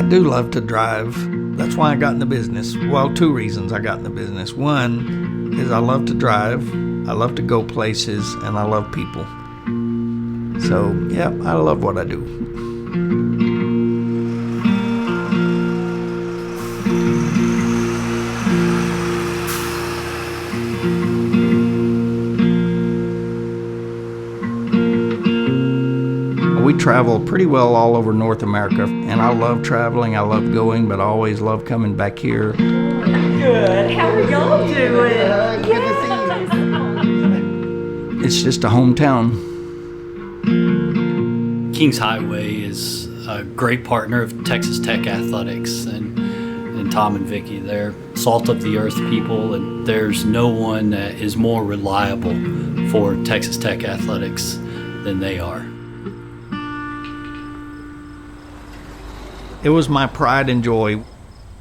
do love to drive. That's why I got in the business. Well, two reasons I got in the business. One is I love to drive, I love to go places, and I love people. So, yeah, I love what I do. We travel pretty well all over North America, and I love traveling, I love going, but I always love coming back here. Good. How are y'all doing? Good to see you. It's just a hometown. Kings Highway is a great partner of Texas Tech Athletics, and Tom and Vicki. They're salt of the earth people, and there's no one that is more reliable for Texas Tech Athletics than they are. It was my pride and joy.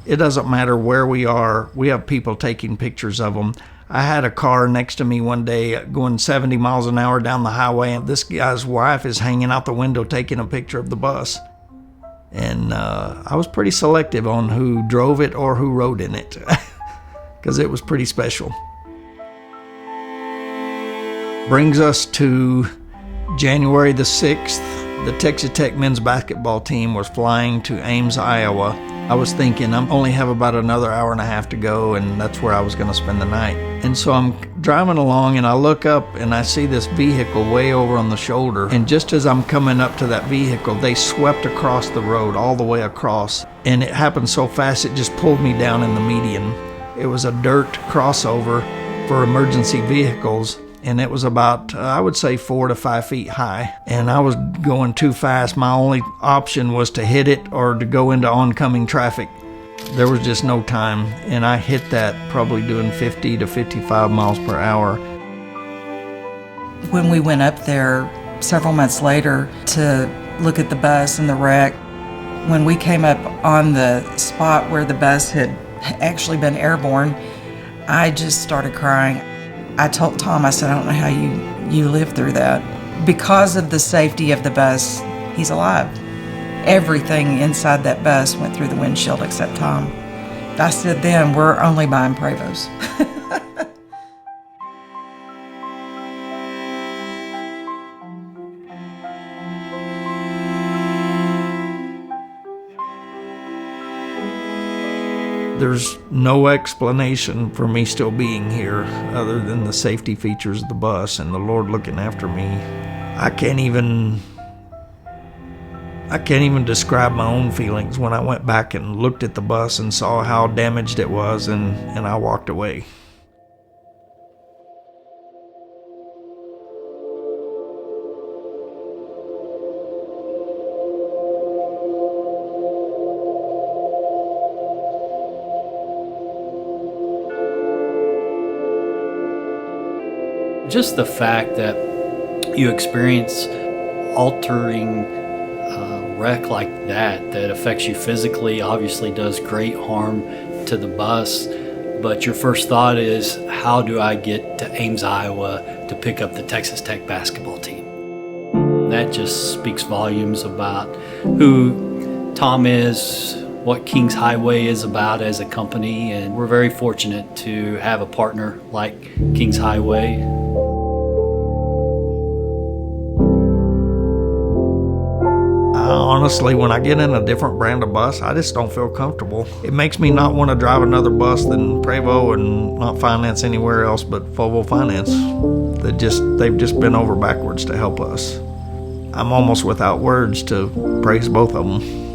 It doesn't matter where we are, we have people taking pictures of them. I had a car next to me one day going 70 miles an hour down the highway, and this guy's wife is hanging out the window taking a picture of the bus. And I was pretty selective on who drove it or who rode in it, because it was pretty special. Brings us to January the 6th. The Texas Tech men's basketball team was flying to Ames, Iowa. I was thinking I only have about another hour and a half to go, and that's where I was going to spend the night. And so I'm driving along, and I look up and I see this vehicle way over on the shoulder. And just as I'm coming up to that vehicle, they swept across the road all the way across. And it happened so fast it just pulled me down in the median. It was a dirt crossover for emergency vehicles. And it was about, I would say, 4 to 5 feet high. And I was going too fast. My only option was to hit it or to go into oncoming traffic. There was just no time. And I hit that probably doing 50 to 55 miles per hour. When we went up there several months later to look at the bus and the wreck, when we came up on the spot where the bus had actually been airborne, I just started crying. I told Tom, I said, I don't know how you lived through that. Because of the safety of the bus, he's alive. Everything inside that bus went through the windshield except Tom. I said then, we're only buying Prevost. There's no explanation for me still being here other than the safety features of the bus and the Lord looking after me. I can't even describe my own feelings when I went back and looked at the bus and saw how damaged it was, and I walked away. Just the fact that you experience altering wreck like that affects you physically, obviously does great harm to the bus, but your first thought is, how do I get to Ames, Iowa to pick up the Texas Tech basketball team? That just speaks volumes about who Tom is, what Kings Highway is about as a company, and we're very fortunate to have a partner like Kings Highway. Honestly, when I get in a different brand of bus, I just don't feel comfortable. It makes me not want to drive another bus than Prevost and not finance anywhere else but Volvo Finance. They've just been over backwards to help us. I'm almost without words to praise both of them.